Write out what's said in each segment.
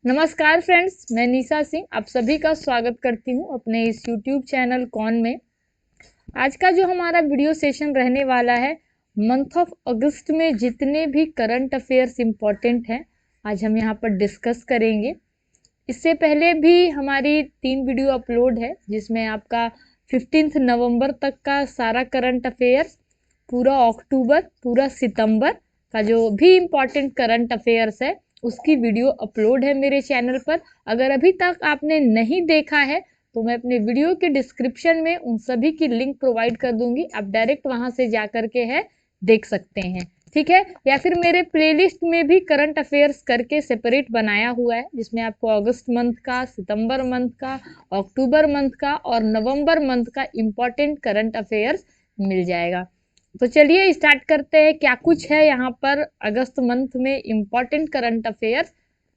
नमस्कार फ्रेंड्स, मैं निशा सिंह आप सभी का स्वागत करती हूं अपने इस YouTube चैनल कौन में। आज का जो हमारा वीडियो सेशन रहने वाला है, मंथ ऑफ अगस्त में जितने भी करंट अफेयर्स इम्पॉर्टेंट हैं, आज हम यहाँ पर डिस्कस करेंगे। इससे पहले भी हमारी 3 वीडियो अपलोड है, जिसमें आपका 15 नवंबर तक का सारा करंट अफेयर्स, पूरा अक्टूबर, पूरा सितंबर का जो भी इम्पॉर्टेंट करंट अफेयर्स है उसकी वीडियो अपलोड है मेरे चैनल पर। अगर अभी तक आपने नहीं देखा है तो मैं अपने वीडियो के डिस्क्रिप्शन में उन सभी की लिंक प्रोवाइड कर दूंगी, आप डायरेक्ट वहां से जा करके है देख सकते हैं, ठीक है। या फिर मेरे प्लेलिस्ट में भी करंट अफेयर्स करके सेपरेट बनाया हुआ है, जिसमें आपको अगस्त मंथ का, सितंबर मंथ का, अक्टूबर मंथ का और नवंबर मंथ का इम्पॉर्टेंट करंट अफेयर्स मिल जाएगा। तो चलिए स्टार्ट करते हैं, क्या कुछ है यहाँ पर अगस्त मंथ में इम्पॉर्टेंट करंट अफेयर्स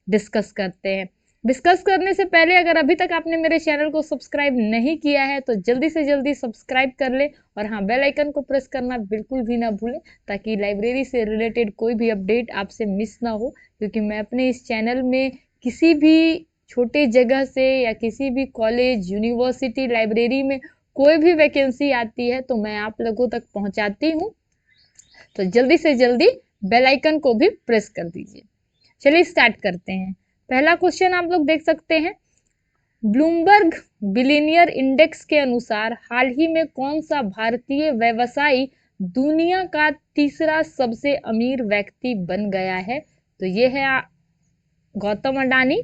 डिस्कस करते हैं। डिस्कस करने से पहले अगर अभी तक आपने मेरे चैनल को सब्सक्राइब नहीं किया है तो जल्दी से जल्दी सब्सक्राइब कर ले, और हाँ, बेल आइकन को प्रेस करना बिल्कुल भी ना भूलें, ताकि लाइब्रेरी से रिलेटेड कोई भी अपडेट आपसे मिस ना हो। क्योंकि मैं अपने इस चैनल में किसी भी छोटे जगह से या किसी भी कॉलेज, यूनिवर्सिटी, लाइब्रेरी में कोई भी वैकेंसी आती है तो मैं आप लोगों तक पहुंचाती हूँ। तो जल्दी से जल्दी बेल आइकन को भी प्रेस कर दीजिए। चलिए स्टार्ट करते हैं। पहला क्वेश्चन आप लोग देख सकते हैं, ब्लूमबर्ग बिलियनियर इंडेक्स के अनुसार हाल ही में कौन सा भारतीय व्यवसायी दुनिया का तीसरा सबसे अमीर व्यक्ति बन गया है? तो ये है गौतम अडानी।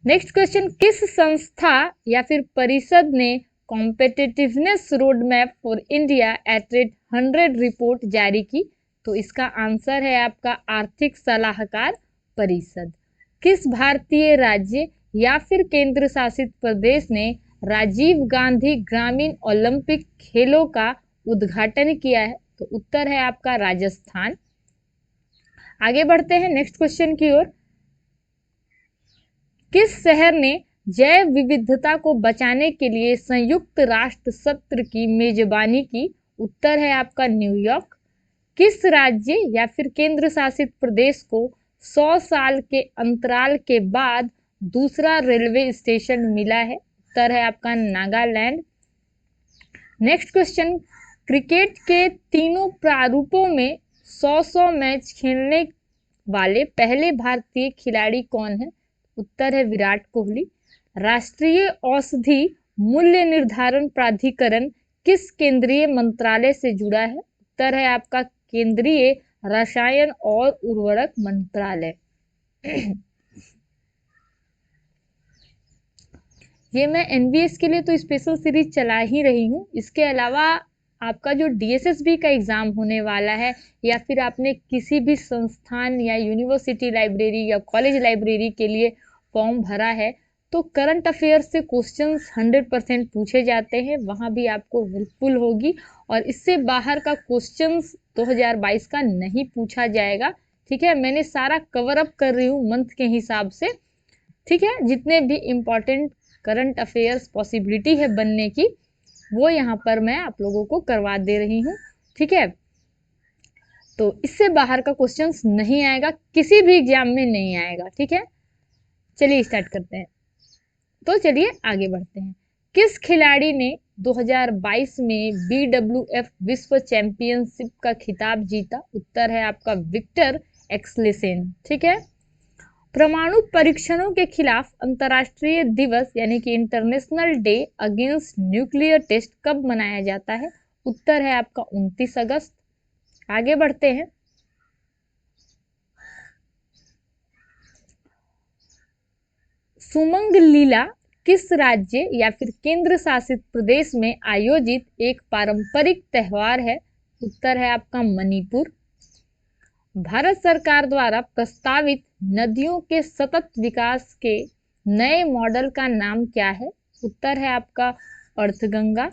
नेक्स्ट क्वेश्चन, किस संस्था या फिर परिषद ने competitiveness road map for India at 100 report जारी की? तो इसका आंसर है आपका आर्थिक सलाहकार परिषद। किस भारतीय राज्य या फिर केंद्र शासित प्रदेश ने राजीव गांधी ग्रामीण ओलंपिक खेलों का उद्घाटन किया है? तो उत्तर है आपका राजस्थान। आगे बढ़ते हैं नेक्स्ट क्वेश्चन की ओर। किस शहर ने जैव विविधता को बचाने के लिए संयुक्त राष्ट्र सत्र की मेजबानी की? उत्तर है आपका न्यूयॉर्क। किस राज्य या फिर केंद्र शासित प्रदेश को 100 साल के अंतराल के बाद दूसरा रेलवे स्टेशन मिला है? उत्तर है आपका नागालैंड। नेक्स्ट क्वेश्चन, क्रिकेट के तीनों प्रारूपों में 100 मैच खेलने वाले पहले भारतीय खिलाड़ी कौन है? उत्तर है विराट कोहली। राष्ट्रीय औषधि मूल्य निर्धारण प्राधिकरण किस केंद्रीय मंत्रालय से जुड़ा है? उत्तर है आपका केंद्रीय रसायन और उर्वरक मंत्रालय। ये मैं एनबीएस के लिए तो स्पेशल सीरीज चला ही रही हूँ। इसके अलावा आपका जो डीएसएसबी का एग्जाम होने वाला है, या फिर आपने किसी भी संस्थान या यूनिवर्सिटी लाइब्रेरी या कॉलेज लाइब्रेरी के लिए फॉर्म भरा है, तो करंट अफेयर से क्वेश्चंस 100% पूछे जाते हैं, वहां भी आपको हेल्पफुल होगी। और इससे बाहर का क्वेश्चंस 2022 का नहीं पूछा जाएगा, ठीक है। मैंने सारा कवर अप कर रही हूँ मंथ के हिसाब से, ठीक है। जितने भी इम्पोर्टेंट करंट अफेयर्स पॉसिबिलिटी है बनने की, वो यहाँ पर मैं आप लोगों को करवा दे रही हूँ, ठीक है। तो इससे बाहर का क्वेश्चंस नहीं आएगा, किसी भी एग्जाम में नहीं आएगा, ठीक है। चलिए स्टार्ट करते हैं। तो चलिए आगे बढ़ते हैं। किस खिलाड़ी ने 2022 में BWF विश्व चैंपियनशिप का खिताब जीता? उत्तर है आपका विक्टर एक्सलेसेन, ठीक है। परमाणु परीक्षणों के खिलाफ अंतर्राष्ट्रीय दिवस यानी कि international day against nuclear test कब मनाया जाता है? उत्तर है आपका 29 अगस्त। आगे बढ़ते हैं। सुमंग लीला किस राज्य या फिर केंद्र शासित प्रदेश में आयोजित एक पारंपरिक त्योहार है? उत्तर है आपका मणिपुर। भारत सरकार द्वारा प्रस्तावित नदियों के सतत विकास के नए मॉडल का नाम क्या है? उत्तर है आपका अर्थगंगा।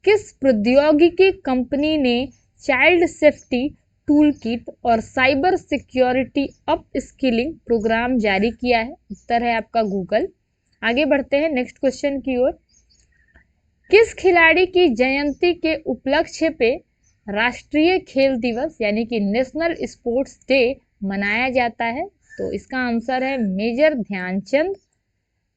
किस प्रौद्योगिकी कंपनी ने चाइल्ड सेफ्टी टूल किट और cyber security upskilling programme जारी किया है? उत्तर है आपका गूगल। आगे बढ़ते हैं नेक्स्ट क्वेश्चन की ओर। किस खिलाड़ी की जयंती के उपलक्ष्य पे राष्ट्रीय खेल दिवस यानी कि नेशनल स्पोर्ट्स डे मनाया जाता है? तो इसका आंसर है मेजर ध्यानचंद।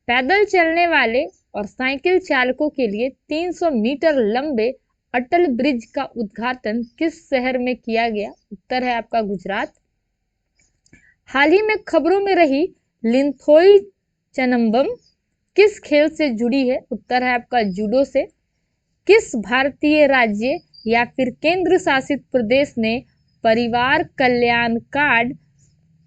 पैदल चलने वाले और साइकिल चालकों के लिए 300 मीटर लंबे अटल ब्रिज का उद्घाटन किस शहर में किया गया? उत्तर है आपका गुजरात। हाल ही में खबरों में रही लिंथोई चनम्बम किस खेल से जुड़ी है? उत्तर है आपका जूडो से। किस भारतीय राज्य या फिर केंद्र शासित प्रदेश ने परिवार कल्याण कार्ड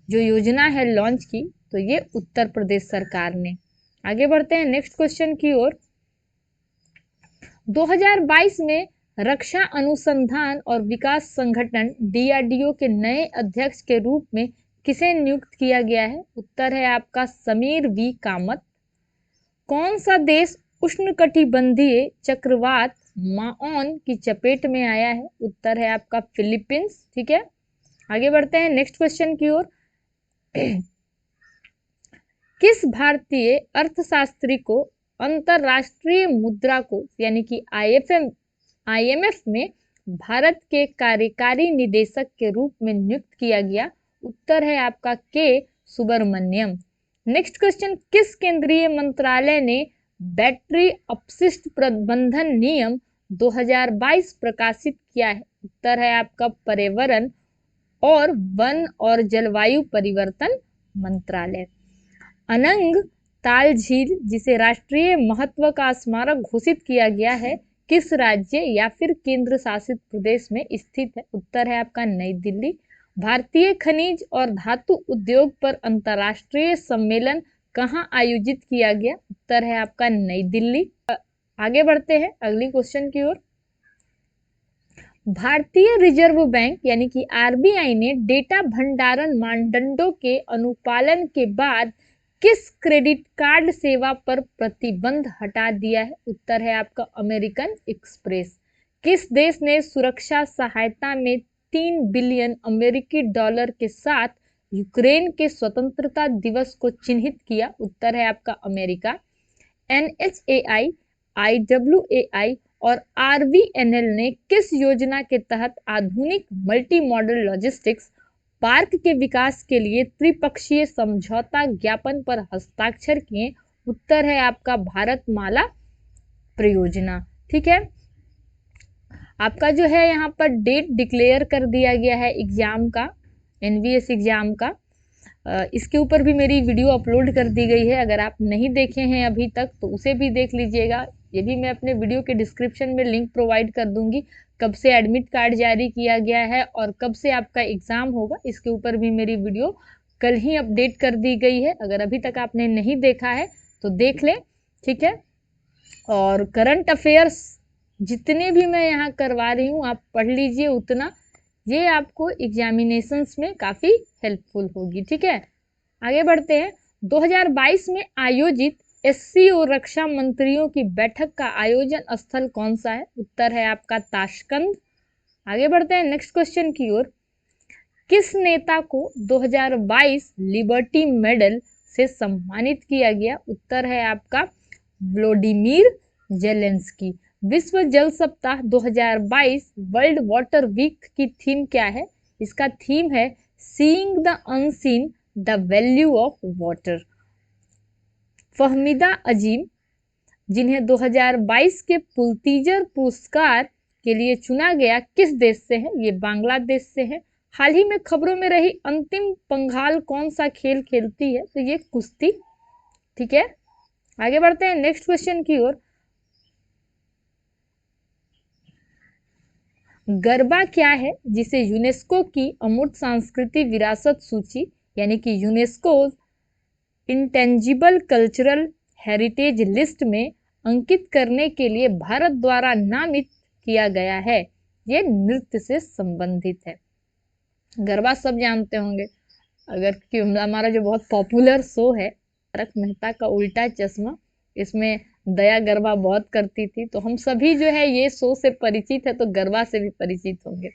जो योजना है लॉन्च की? तो ये उत्तर प्रदेश सरकार ने। आगे बढ़ते हैं नेक्स्ट क्वेश्चन की ओर। 2022 में रक्षा अनुसंधान और विकास संगठन DRDO के नए अध्यक्ष के रूप में किसे नियुक्त किया गया है? उत्तर है आपका समीर वी कामत। कौन सा देश उष्णकटिबंधीय चक्रवात माओन की चपेट में आया है? उत्तर है आपका फिलीपींस। ठीक है, आगे बढ़ते हैं नेक्स्ट क्वेश्चन की ओर। किस भारतीय अर्थशास्त्री को अंतरराष्ट्रीय मुद्रा कोष यानी कि IMF में भारत के कार्यकारी निदेशक के रूप में नियुक्त किया गया? उत्तर है आपका के सुब्रमण्यम। नेक्स्ट क्वेश्चन, किस केंद्रीय मंत्रालय ने बैटरी अपशिष्ट प्रबंधन नियम 2022 प्रकाशित किया है? उत्तर है आपका पर्यावरण और वन और जलवायु परिवर्तन मंत्रालय। अनंग ताल झील जिसे राष्ट्रीय महत्व का स्मारक घोषित किया गया है किस राज्य या फिर केंद्र शासित प्रदेश में स्थित है? उत्तर है आपका नई दिल्ली। भारतीय खनिज और धातु उद्योग पर अंतर्राष्ट्रीय सम्मेलन कहाँ आयोजित किया गया? उत्तर है आपका नई दिल्ली। आगे बढ़ते हैं अगली क्वेश्चन की ओर। भारतीय रिजर्व बैंक यानी कि RBI ने डेटा भंडारण मानदंडों के अनुपालन के बाद किस क्रेडिट कार्ड सेवा पर प्रतिबंध हटा दिया है? उत्तर है आपका अमेरिकन एक्सप्रेस। किस देश ने सुरक्षा सहायता में 3 बिलियन अमेरिकी डॉलर के साथ यूक्रेन के स्वतंत्रता दिवस को चिन्हित किया? उत्तर है आपका अमेरिका। NHAI, IWAI और RVNL ने किस योजना के तहत आधुनिक मल्टी मॉडल लॉजिस्टिक्स पार्क के विकास के लिए त्रिपक्षीय समझौता ज्ञापन पर हस्ताक्षर किए? उत्तर है आपका भारतमाला परियोजना। ठीक है, आपका जो है यहाँ पर डेट डिक्लेयर कर दिया गया है एग्जाम का, NVS एग्जाम का। इसके ऊपर भी मेरी वीडियो अपलोड कर दी गई है, अगर आप नहीं देखे हैं अभी तक तो उसे भी देख लीजिएगा। ये भी मैं अपने वीडियो के डिस्क्रिप्शन में लिंक प्रोवाइड कर दूंगी। कब से एडमिट कार्ड जारी किया गया है और कब से आपका एग्जाम होगा, इसके ऊपर भी मेरी वीडियो कल ही अपडेट कर दी गई है। अगर अभी तक आपने नहीं देखा है तो देख लें। ठीक है, और करंट अफेयर्स जितने भी मैं यहाँ करवा रही हूँ आप पढ़ लीजिए उतना, ये आपको एग्जामिनेशंस में काफ़ी हेल्पफुल होगी। ठीक है, आगे बढ़ते हैं। 2022 में आयोजित SCO रक्षा मंत्रियों की बैठक का आयोजन स्थल कौन सा है? उत्तर है आपका ताशकंद। आगे बढ़ते हैं नेक्स्ट क्वेश्चन की ओर। किस नेता को 2022 लिबर्टी मेडल से सम्मानित किया गया? उत्तर है आपका व्लादिमीर जेलेंस्की। विश्व जल सप्ताह 2022 वर्ल्ड वाटर वीक की थीम क्या है? इसका थीम है seeing the unseen the value of water. Fahmida Azim जिन्हें 2022 के पुलतीजर पुरस्कार के लिए चुना गया किस देश से है? ये बांग्लादेश से है। हाल ही में खबरों में रही अंतिम पंघाल कौन सा खेल खेलती है? तो ये कुश्ती। ठीक है, आगे बढ़ते हैं नेक्स्ट क्वेश्चन की ओर। गरबा क्या है जिसे यूनेस्को की अमूर्त सांस्कृतिक विरासत सूची यानी कि UNESCO intangible cultural heritage list में अंकित करने के लिए भारत द्वारा नामित किया गया है? ये नृत्य से संबंधित है। गरबा सब जानते होंगे, अगर कि हमारा जो बहुत पॉपुलर शो है तारक मेहता का उल्टा चश्मा, इसमें दया गरबा बहुत करती थी, तो हम सभी जो है ये शो से परिचित है, तो गरबा से भी परिचित होंगे।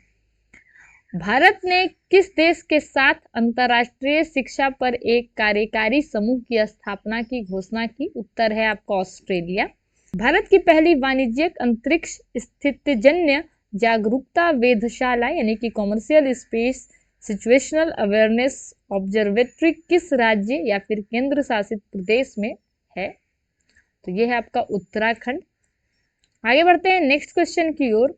भारत ने किस देश के साथ अंतर्राष्ट्रीय शिक्षा पर एक कार्यकारी समूह की स्थापना की घोषणा की? उत्तर है आपका ऑस्ट्रेलिया। भारत की पहली वाणिज्यिक अंतरिक्ष स्थितिजन्य जागरूकता वेधशाला यानी कि commercial space situational awareness observatory किस राज्य या फिर केंद्र शासित प्रदेश में है? तो ये है आपका उत्तराखंड। आगे बढ़ते हैं नेक्स्ट क्वेश्चन की ओर।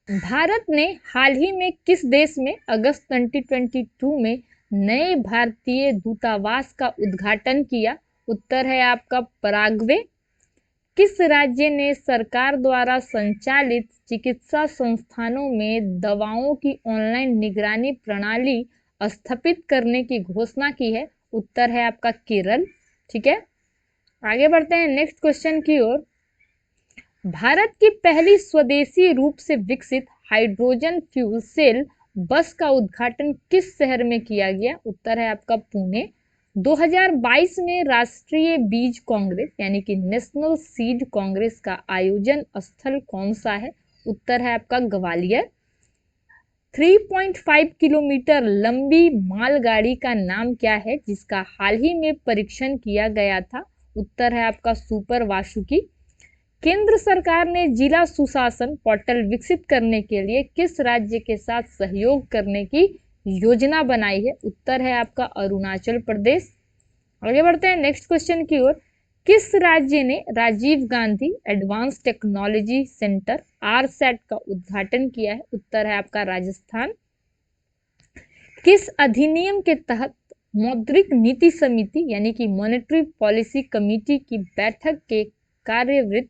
भारत ने हाल ही में किस देश में अगस्त 2022 में नए भारतीय दूतावास का उद्घाटन किया? उत्तर है आपका पराग्वे। किस राज्य ने सरकार द्वारा संचालित चिकित्सा संस्थानों में दवाओं की ऑनलाइन निगरानी प्रणाली स्थापित करने की घोषणा की है? उत्तर है आपका केरल। ठीक है, आगे बढ़ते हैं नेक्स्ट क्वेश्चन की ओर। भारत की पहली स्वदेशी रूप से विकसित हाइड्रोजन फ्यूल सेल बस का उद्घाटन किस शहर में किया गया? उत्तर है आपका पुणे। 2022 में राष्ट्रीय बीज कांग्रेस यानी कि नेशनल सीड कांग्रेस का आयोजन स्थल कौन सा है? उत्तर है आपका ग्वालियर। 3.5 किलोमीटर लंबी मालगाड़ी का नाम क्या है जिसका हाल ही में परीक्षण किया गया था? उत्तर है आपका सुपर वासुकी। केंद्र सरकार ने जिला सुशासन पोर्टल विकसित करने के लिए किस राज्य के साथ सहयोग करने की योजना बनाई है? उत्तर है आपका अरुणाचल प्रदेश। आगे बढ़ते हैं नेक्स्ट क्वेश्चन की ओर। किस राज्य ने Rajiv Gandhi advance technology centre आरसेट का उद्घाटन किया है? उत्तर है आपका राजस्थान। किस अधिनियम के तहत मौद्रिक नीति समिति यानी कि मॉनेटरी पॉलिसी कमेटी की बैठक के कार्यवृत्त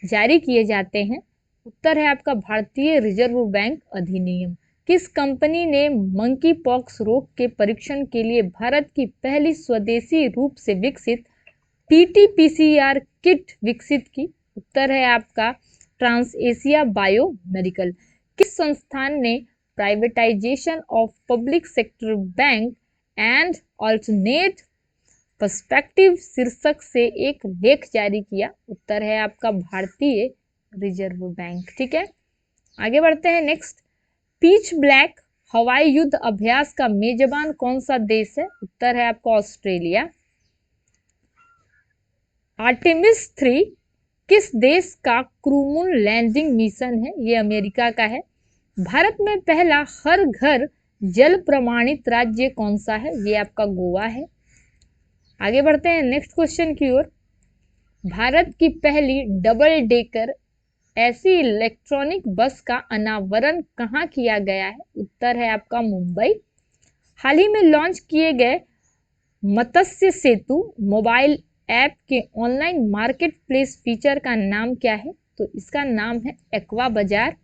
जारी किए जाते हैं? उत्तर है आपका भारतीय रिजर्व बैंक अधिनियम। किस कंपनी ने मंकी पॉक्स रोग के परीक्षण के लिए भारत की पहली स्वदेशी रूप से विकसित टीटीपीसीआर किट विकसित की? उत्तर है आपका ट्रांस एशिया बायो मेडिकल। किस संस्थान ने privatisation of public sector bank and alternate perspective शीर्षक से एक लेख जारी किया? उत्तर है आपका भारतीय रिजर्व बैंक। ठीक है, आगे बढ़ते हैं नेक्स्ट। पीच ब्लैक हवाई युद्ध अभ्यास का मेजबान कौन सा देश है? उत्तर है आपका ऑस्ट्रेलिया। आर्टेमिस 3 किस देश का क्रू मून लैंडिंग मिशन है? ये अमेरिका का है। भारत में पहला हर घर जल प्रमाणित राज्य कौन सा है? ये आपका गोवा है। आगे बढ़ते हैं नेक्स्ट क्वेश्चन की ओर। भारत की पहली डबल डेकर ऐसी इलेक्ट्रॉनिक बस का अनावरण कहाँ किया गया है? उत्तर है आपका मुंबई। हाल ही में लॉन्च किए गए मत्स्य सेतु मोबाइल ऐप के ऑनलाइन मार्केट प्लेस फीचर का नाम क्या है? तो इसका नाम है एक्वा बाजार।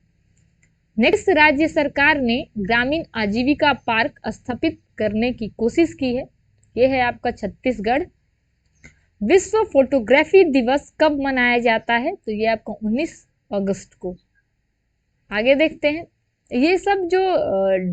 नेक्स्ट राज्य सरकार ने ग्रामीण आजीविका पार्क स्थापित करने की कोशिश की है? यह है आपका छत्तीसगढ़। विश्व फोटोग्राफी दिवस कब मनाया जाता है? तो ये आपका 19 अगस्त को। आगे देखते हैं, ये सब जो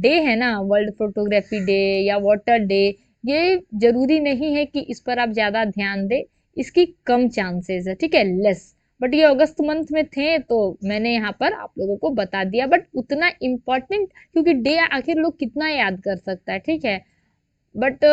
डे है ना, वर्ल्ड फोटोग्राफी डे या वाटर डे, ये जरूरी नहीं है कि इस पर आप ज़्यादा ध्यान दें, इसकी कम चांसेस है, ठीक है, लेस। बट ये अगस्त मंथ में थे तो मैंने यहाँ पर आप लोगों को बता दिया, बट उतना इम्पोर्टेंट क्योंकि डे आखिर लोग कितना याद कर सकता है, ठीक है। बट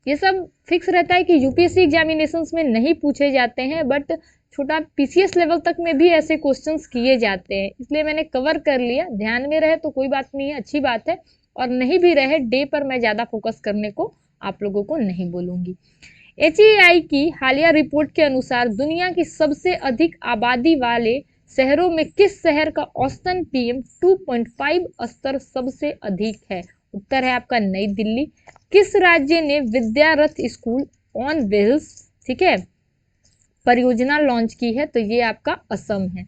ये सब फिक्स रहता है कि यूपीएससी एग्जामिनेशंस में नहीं पूछे जाते हैं, बट छोटा पीसीएस लेवल तक में भी ऐसे क्वेश्चंस किए जाते हैं, इसलिए मैंने कवर कर लिया। ध्यान में रहे तो कोई बात नहीं है, अच्छी बात है, और नहीं भी रहे डे पर मैं ज़्यादा फोकस करने को आप लोगों को नहीं बोलूँगी। HAI की हालिया रिपोर्ट के अनुसार दुनिया की सबसे अधिक आबादी वाले शहरों में किस शहर का औसतन PM 2.5 स्तर सबसे अधिक है? उत्तर है आपका नई दिल्ली। किस राज्य ने विद्यारथ स्कूल ऑन व्हील्स, ठीक है, परियोजना लॉन्च की है? तो ये आपका असम है।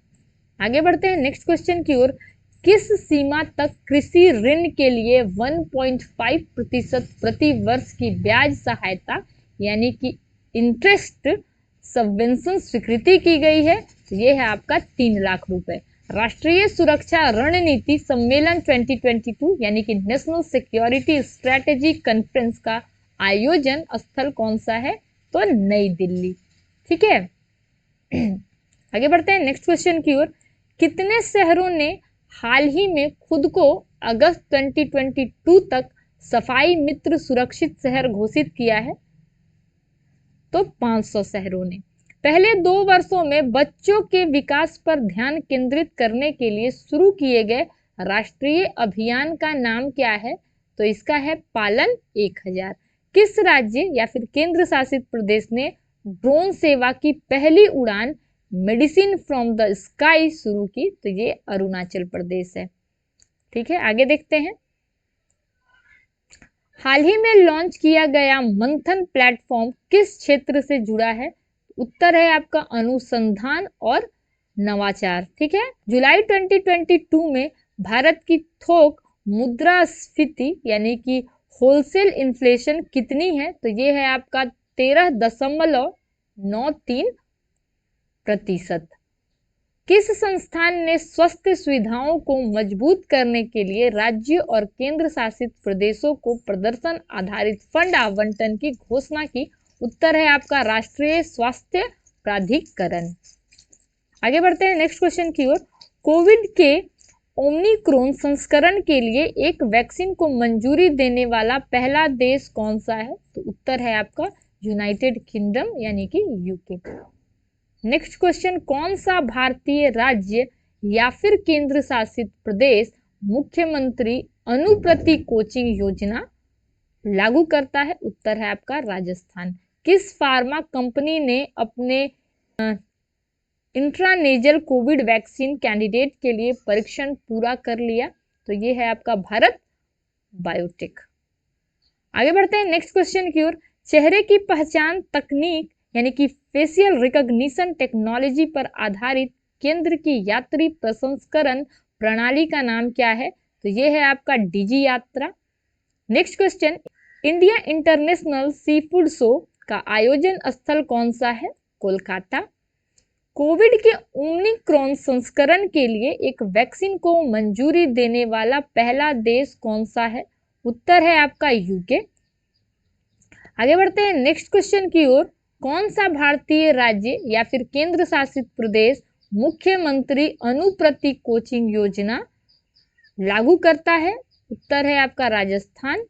आगे बढ़ते हैं नेक्स्ट क्वेश्चन की ओर। किस सीमा तक कृषि ऋण के लिए 1.5% प्रति वर्ष की ब्याज सहायता यानी कि इंटरेस्ट सबवेंशन स्वीकृति की गई है? तो ये है आपका 3 लाख रुपए। राष्ट्रीय सुरक्षा रणनीति सम्मेलन 2022 यानी कि नेशनल सिक्योरिटी स्ट्रेटेजी कॉन्फ्रेंस का आयोजन स्थल कौन सा है? तो नई दिल्ली, ठीक है। आगे बढ़ते हैं नेक्स्ट क्वेश्चन की ओर। कितने शहरों ने हाल ही में खुद को अगस्त 2022 तक सफाई मित्र सुरक्षित शहर घोषित किया है? तो 500 शहरों ने। पहले 2 वर्षों में बच्चों के विकास पर ध्यान केंद्रित करने के लिए शुरू किए गए राष्ट्रीय अभियान का नाम क्या है? तो इसका है पालन 1000। किस राज्य या फिर केंद्र शासित प्रदेश ने ड्रोन सेवा की पहली उड़ान मेडिसिन फ्रॉम द स्काई शुरू की? तो ये अरुणाचल प्रदेश है। ठीक है, आगे देखते हैं। हाल ही में लॉन्च किया गया मंथन प्लेटफॉर्म किस क्षेत्र से जुड़ा है? उत्तर है आपका अनुसंधान और नवाचार। ठीक है, जुलाई 2022 में भारत की थोक मुद्रास्फीति यानी कि होलसेल इन्फ्लेशन कितनी है? तो ये है आपका 13.93%। किस संस्थान ने स्वास्थ्य सुविधाओं को मजबूत करने के लिए राज्य और केंद्र शासित प्रदेशों को प्रदर्शन आधारित फंड आवंटन की घोषणा की? उत्तर है आपका राष्ट्रीय स्वास्थ्य प्राधिकरण। आगे बढ़ते हैं नेक्स्ट क्वेश्चन की ओर। कोविड के ओमिक्रॉन संस्करण के लिए एक वैक्सीन को मंजूरी देने वाला पहला देश कौन सा है? तो उत्तर है आपका यूनाइटेड किंगडम यानी कि यूके। नेक्स्ट क्वेश्चन, कौन सा भारतीय राज्य या फिर केंद्र शासित प्रदेश मुख्यमंत्री अनुप्रति कोचिंग योजना लागू करता है? उत्तर है आपका राजस्थान। किस फार्मा कंपनी ने अपने इंट्रानेजल कोविड वैक्सीन कैंडिडेट के लिए परीक्षण पूरा कर लिया? तो ये है आपका भारत बायोटेक। आगे बढ़ते हैं नेक्स्ट क्वेश्चन की ओर। चेहरे की पहचान तकनीक यानी कि फेशियल रिकॉग्निशन टेक्नोलॉजी पर आधारित केंद्र की यात्री प्रसंस्करण प्रणाली का नाम क्या है? तो ये है आपका डिजी यात्रा। Next question, India international sea food show का आयोजन स्थल कौन सा है? कोलकाता। कोविड के ओमिक्रॉन संस्करण के लिए एक वैक्सीन को मंजूरी देने वाला पहला देश कौन सा है? उत्तर है आपका यूके। आगे बढ़ते हैं नेक्स्ट क्वेश्चन की ओर। कौन सा भारतीय राज्य या फिर केंद्र शासित प्रदेश मुख्यमंत्री अनुप्रति कोचिंग योजना लागू करता है? उत्तर है आपका राजस्थान।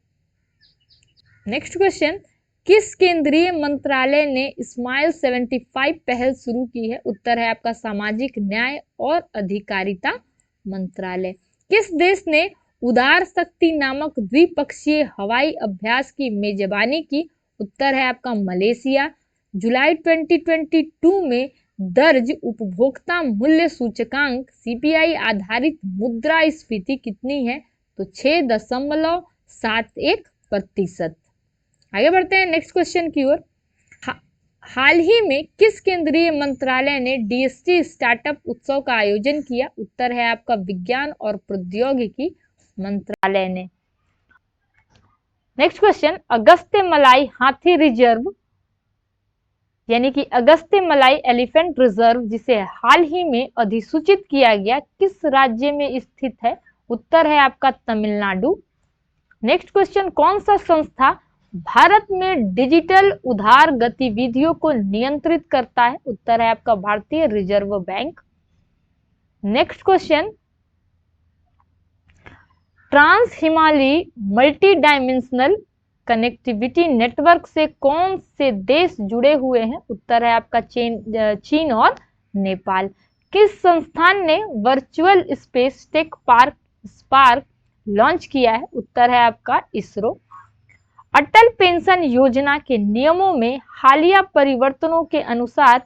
नेक्स्ट क्वेश्चन, किस केंद्रीय मंत्रालय ने स्माइल 75 पहल शुरू की है? उत्तर है आपका सामाजिक न्याय और अधिकारिता मंत्रालय। किस देश ने उदार शक्ति नामक द्विपक्षीय हवाई अभ्यास की मेजबानी की? उत्तर है आपका मलेशिया। जुलाई 2022 में दर्ज उपभोक्ता मूल्य सूचकांक सीपीआई आधारित मुद्रास्फीति कितनी है? तो 6.71%। आगे बढ़ते हैं नेक्स्ट क्वेश्चन की ओर। हाल ही में किस केंद्रीय मंत्रालय ने डीएसटी स्टार्टअप उत्सव का आयोजन किया? उत्तर है आपका विज्ञान और प्रौद्योगिकी मंत्रालय ने। नेक्स्ट क्वेश्चन, अगस्त्य मलाई हाथी रिजर्व यानी कि अगस्त्य मलाई एलिफेंट रिजर्व जिसे हाल ही में अधिसूचित किया गया किस राज्य में स्थित है? उत्तर है आपका तमिलनाडु। नेक्स्ट क्वेश्चन, कौन सा संस्था भारत में डिजिटल उधार गतिविधियों को नियंत्रित करता है? उत्तर है आपका भारतीय Reserve Bank. Next question, trans हिमालयी मल्टी डायमेंशनल कनेक्टिविटी नेटवर्क से कौन से देश जुड़े हुए हैं? उत्तर है आपका चीन और नेपाल। किस संस्थान ने virtual space tech park spark launch किया है? उत्तर है आपका इसरो। अटल पेंशन योजना के नियमों में हालिया परिवर्तनों के अनुसार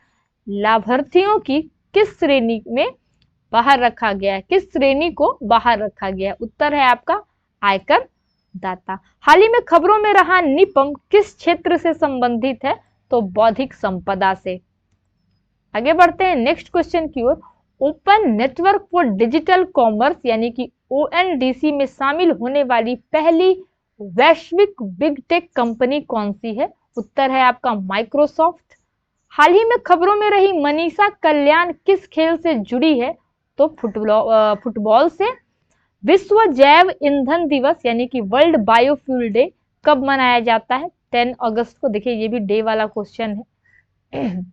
लाभार्थियों की किस श्रेणी में बाहर रखा गया है? किस श्रेणी को बाहर रखा गया है? उत्तर है आपका आयकर दाता। हाल ही में खबरों में रहा निपम किस क्षेत्र से संबंधित है? तो बौद्धिक संपदा से। आगे बढ़ते हैं नेक्स्ट क्वेश्चन की ओर। Open network for digital commerce यानी कि ओएनडीसी में शामिल होने वाली पहली वैश्विक बिग टेक कंपनी कौन सी है? उत्तर है आपका माइक्रोसॉफ्ट। हाल ही में खबरों में रही मनीषा कल्याण किस खेल से जुड़ी है? तो फुटबॉल से। विश्व जैव ईंधन दिवस यानी कि वर्ल्ड बायोफ्यूल डे कब मनाया जाता है? 10 अगस्त को। देखिए ये भी डे वाला क्वेश्चन है,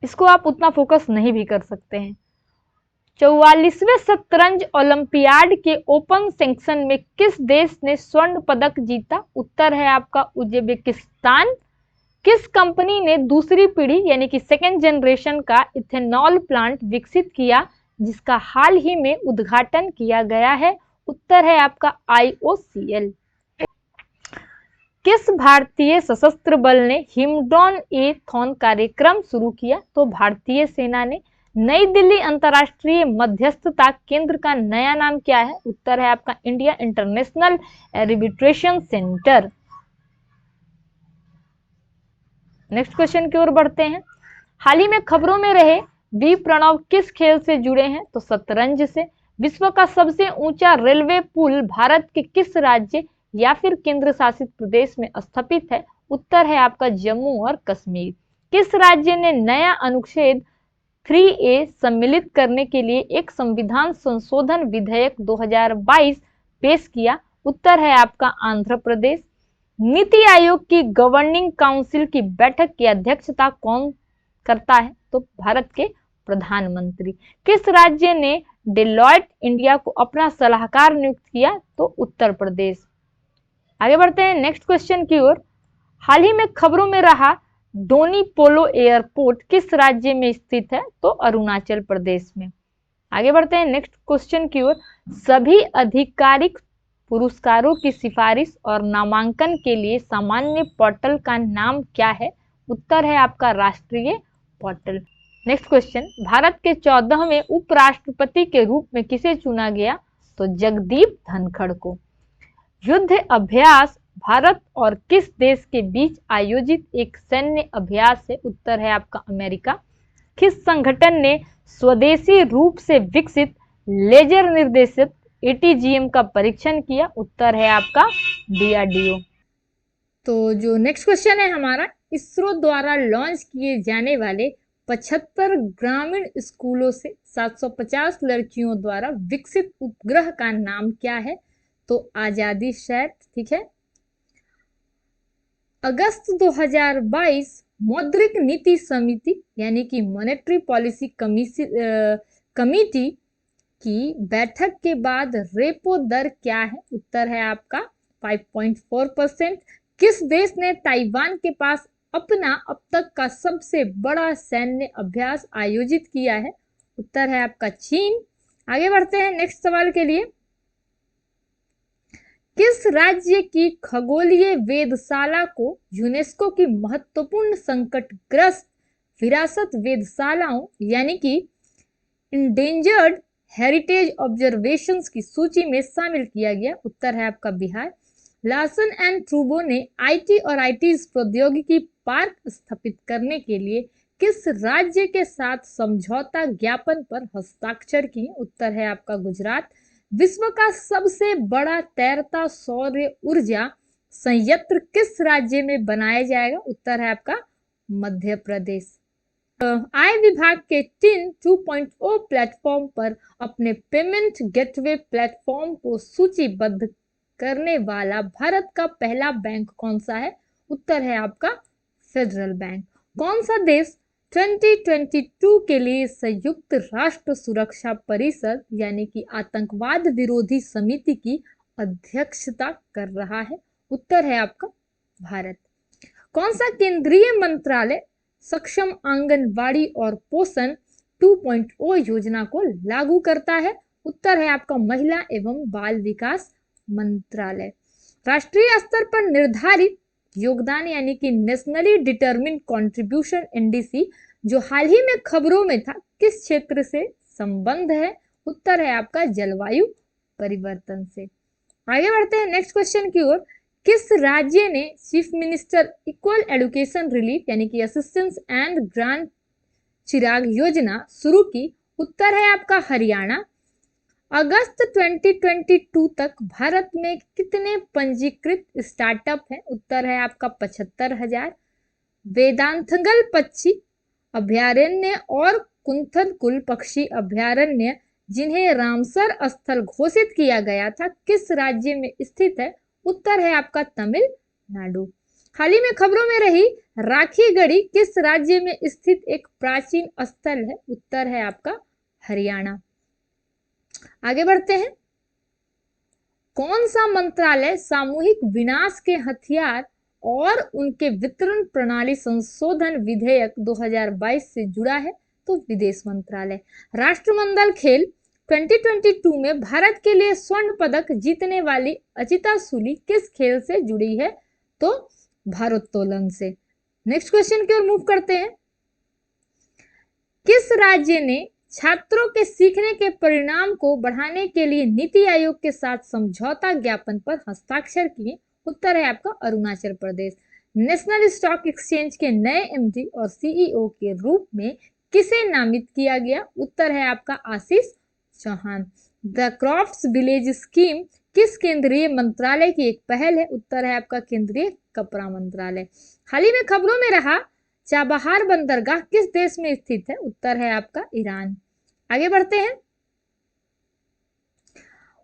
इसको आप उतना फोकस नहीं भी कर सकते हैं। 44वें शतरंज ओलंपियाड के ओपन सेक्शन में किस देश ने स्वर्ण पदक जीता? उत्तर है आपका उज्बेकिस्तान। किस कंपनी ने दूसरी पीढ़ी यानी कि सेकेंड जनरेशन का इथेनॉल प्लांट विकसित किया जिसका हाल ही में उद्घाटन किया गया है? उत्तर है आपका IOCL। किस भारतीय सशस्त्र बल ने हिमडॉन ए थॉन कार्यक्रम शुरू किया? तो भारतीय सेना ने। नई दिल्ली अंतर्राष्ट्रीय मध्यस्थता केंद्र का नया नाम क्या है? उत्तर है आपका India international arbitration centre. Next question की ओर बढ़ते हैं। हाल ही में खबरों में रहे बी प्रणव किस खेल से जुड़े हैं? तो शतरंज से। विश्व का सबसे ऊंचा रेलवे पुल भारत के किस राज्य या फिर केंद्र शासित प्रदेश में स्थापित है? उत्तर है आपका जम्मू और कश्मीर। किस राज्य ने नया अनुच्छेद 3A सम्मिलित करने के लिए एक संविधान संशोधन विधेयक 2022 पेश किया? उत्तर है आपका आंध्र प्रदेश। नीति आयोग की गवर्निंग काउंसिल की बैठक की अध्यक्षता कौन करता है? तो भारत के प्रधानमंत्री। किस राज्य ने डेलॉयट इंडिया को अपना सलाहकार नियुक्त किया? तो उत्तर प्रदेश। आगे बढ़ते हैं नेक्स्ट क्वेश्चन की ओर। हाल ही में खबरों में रहा डोनी पोलो एयरपोर्ट किस राज्य में स्थित है? तो अरुणाचल प्रदेश में। आगे बढ़ते हैं नेक्स्ट क्वेश्चन की ओर। सभी आधिकारिक पुरस्कारों की सिफारिश और नामांकन के लिए सामान्य पोर्टल का नाम क्या है? उत्तर है आपका राष्ट्रीय पोर्टल। Next question. भारत के 14वें उपराष्ट्रपति के रूप में किसे चुना गया? तो जगदीप धनखड़ को। युद्ध अभ्यास भारत और किस देश के बीच आयोजित एक सैन्य अभ्यास है? उत्तर है आपका अमेरिका। किस संगठन ने स्वदेशी रूप से विकसित लेजर निर्देशित ATGM का परीक्षण किया? उत्तर है आपका DRDO। तो जो नेक्स्ट क्वेश्चन है हमारा, इसरो द्वारा लॉन्च किए जाने वाले 75 ग्रामीण स्कूलों से 750 लड़कियों द्वारा विकसित उपग्रह का नाम क्या है? तो आजादी सैट। ठीक है। अगस्त 2022 मौद्रिक नीति समिति यानी कि मॉनेटरी पॉलिसी कमिटी की बैठक के बाद रेपो दर क्या है? उत्तर है आपका 5.4%। किस देश ने ताइवान के पास अपना अब तक का सबसे बड़ा सैन्य अभ्यास आयोजित किया है? उत्तर है आपका चीन। आगे बढ़ते हैं नेक्स्ट सवाल के लिए। किस राज्य की खगोलीय वेधशाला को यूनेस्को की महत्वपूर्ण संकटग्रस्त विरासत वेधशालाओं यानी कि इंडेंजर्ड हेरिटेज ऑब्जर्वेशंस की सूची में शामिल किया गया? उत्तर है आपका बिहार। लार्सन एंड ट्रूबो ने IT और IT's प्रौद्योगिकी पार्क स्थापित करने के लिए किस राज्य के साथ समझौता ज्ञापन पर हस्ताक्षर किए? उत्तर है आपका गुजरात। विश्व का सबसे बड़ा तैरता सौर ऊर्जा संयंत्र किस राज्य में बनाया जाएगा? उत्तर है आपका मध्य प्रदेश। आय विभाग के टिन 2.0 प्लेटफॉर्म पर अपने पेमेंट गेटवे प्लेटफॉर्म को सूचीबद्ध करने वाला भारत का पहला बैंक कौन सा है? उत्तर है आपका फेडरल बैंक। कौन सा देश 2022 के लिए संयुक्त राष्ट्र सुरक्षा परिषद यानी कि आतंकवाद विरोधी समिति की अध्यक्षता कर रहा है? उत्तर है आपका भारत। कौन सा केंद्रीय मंत्रालय सक्षम आंगनवाड़ी और पोषण 2.0 योजना को लागू करता है? उत्तर है आपका महिला एवं बाल विकास मंत्रालय। राष्ट्रीय स्तर पर निर्धारित योगदान यानी कि नेशनली डिटरमिन्ड कंट्रीब्यूशन NDC जो हाल ही में खबरों में था किस क्षेत्र से संबंध है? उत्तर है आपका जलवायु परिवर्तन से। आगे बढ़ते हैं नेक्स्ट क्वेश्चन की ओर। किस राज्य ने chief minister equal education relief यानी कि असिस्टेंस एंड ग्रांट चिराग योजना शुरू की? उत्तर है आपका हरियाणा। अगस्त 2022 तक भारत में कितने पंजीकृत स्टार्टअप हैं? उत्तर है आपका 75,000। वेदांतगल पक्षी अभयारण्य और कुंथलकुल पक्षी अभयारण्य जिन्हें रामसर स्थल घोषित किया गया था किस राज्य में स्थित है? उत्तर है आपका तमिलनाडु। हाल ही में खबरों में रही राखीगढ़ी किस राज्य में स्थित एक प्राचीन स्थल है? उत्तर है आपका हरियाणा। आगे बढ़ते हैं। कौन सा मंत्रालय सामूहिक विनाश के हथियार और उनके वितरण प्रणाली संशोधन विधेयक 2022 से जुड़ा है? तो विदेश मंत्रालय। राष्ट्रमंडल खेल 2022 में भारत के लिए स्वर्ण पदक जीतने वाली अचिता सूली किस खेल से जुड़ी है? तो भारोत्तोलन से। नेक्स्ट क्वेश्चन की ओर मूव करते हैं। किस राज्य ने छात्रों के सीखने के परिणाम को बढ़ाने के लिए नीति आयोग के साथ समझौता ज्ञापन पर हस्ताक्षर किए? उत्तर है आपका Arunachal Pradesh. National stock exchange के नए एमडी और सीईओ के रूप में किसे नामित किया गया? उत्तर है आपका Ashish Chauhan. The क्रॉफ्ट्स village scheme किस केंद्रीय मंत्रालय की एक पहल है? उत्तर है आपका केंद्रीय कपड़ा मंत्रालय। हाल ही में खबरों में रहा चाबहार बंदरगाह किस देश में स्थित है? उत्तर है आपका ईरान। आगे बढ़ते हैं।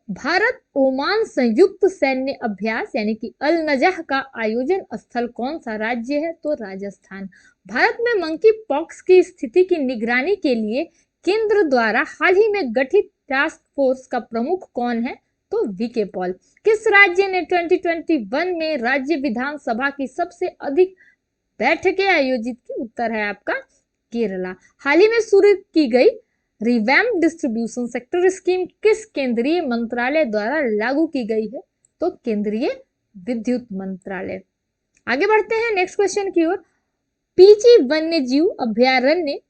भारत ओमान संयुक्त सैन्य अभ्यास यानी कि अल नजह का आयोजन स्थल कौन सा राज्य है? तो राजस्थान। भारत में मंकी पॉक्स की स्थिति की निगरानी के लिए केंद्र द्वारा हाल ही में गठित टास्क फोर्स का प्रमुख कौन है? तो वीके पॉल। किस राज्य ने 2021 में राज्य विधानसभा की सबसे अधिक बैठकें आयोजित की? उत्तर है आपका केरला। हाल ही में शुरू की गई रिवैम्प डिस्ट्रीब्यूशन सेक्टर स्कीम किस केंद्रीय मंत्रालय द्वारा लागू की गई है? तो केंद्रीय विद्युत मंत्रालय। आगे बढ़ते हैं नेक्स्ट क्वेश्चन की ओर। पीची वन्य जीव अभ्यारण्य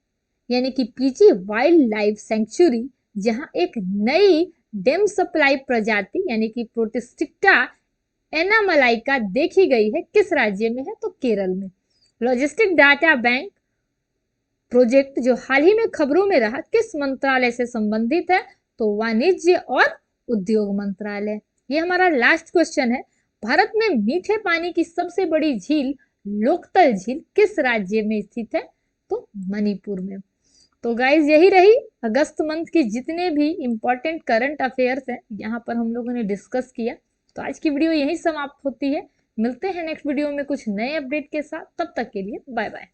यानी कि पीची वाइल्ड लाइफ सेंचुरी जहां एक नई डेम सप्लाई प्रजाति यानी कि प्रोटिस्टिक्टा एनामलाइका देखी गई है, किस राज्य में है? तो केरल में। लॉजिस्टिक डाटा बैंक प्रोजेक्ट जो हाल ही में खबरों में रहा किस मंत्रालय से संबंधित है? तो वाणिज्य और उद्योग मंत्रालय। ये हमारा लास्ट क्वेश्चन है। भारत में मीठे पानी की सबसे बड़ी झील लोकतल झील किस राज्य में स्थित है? तो मणिपुर में। तो गाइज यही रही अगस्त मंथ की जितने भी इंपॉर्टेंट करंट अफेयर्स हैं यहाँ पर हम लोगों ने डिस्कस किया। तो आज की वीडियो यहीं समाप्त होती है। मिलते हैं नेक्स्ट वीडियो में कुछ नए अपडेट के साथ। तब तक के लिए बाय बाय।